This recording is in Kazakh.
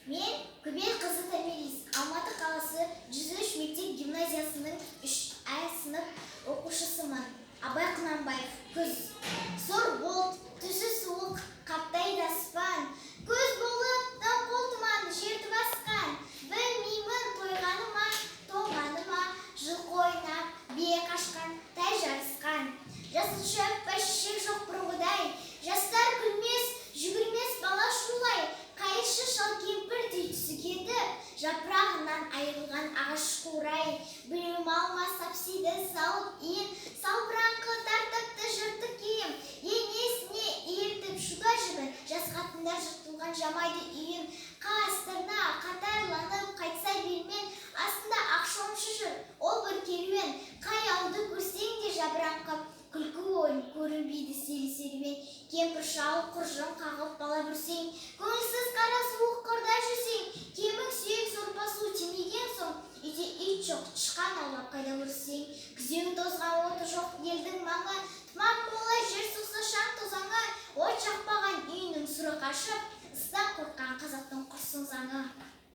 Мен Көбел қызы Томирис, Алматы қаласы 103 мектеп гимназиясының 3А сынып оқушысымын. Абай Құнанбаев. Күз. Зор бұлт, түсі суық, қаптайды аспан. Көз болып, тау тұман, жерді басқан. Білмеймін тойғаны ма, тоңғаны ма, жылқы ойнап, бие қашқан, тай жарысқан. Жасыл шөп, бәйшешек жоқ бұрынғыдай. Жастар күлмес, жүгірмес бала шулай. Қайыршы шал кемпір түсігеді, жапырағынан айырылған ағаш қурай. Білім алма сапсиді салып иін, салбыраңқы тартыпты жыртық киім. Енесіне ертіп шуға жібін, жас қатындар жыртылған жамайды үйін. Қастырна қатарланып қайтса бермен, астында ақшомшы жүр, ол бір керуен. Қай ауды көрсең де жабыраңқып, күлкі ойын көрінбейді селі-серуен. Кемпір шал құржын қағып бала бүрсең, көңілсіз қара суық қырда жүрсең. Кемік сүйек сорпа су тимеген соң, үйде ит жоқ, тышқан аулап қайда көрсең. Күзеу тозған оты жоқ елдің маңы, тұман болар жер соқса шаң тозаңы. От жақпаған үйінің сұры қашып, ыстан қорыққан қазақтың құрсын заңы.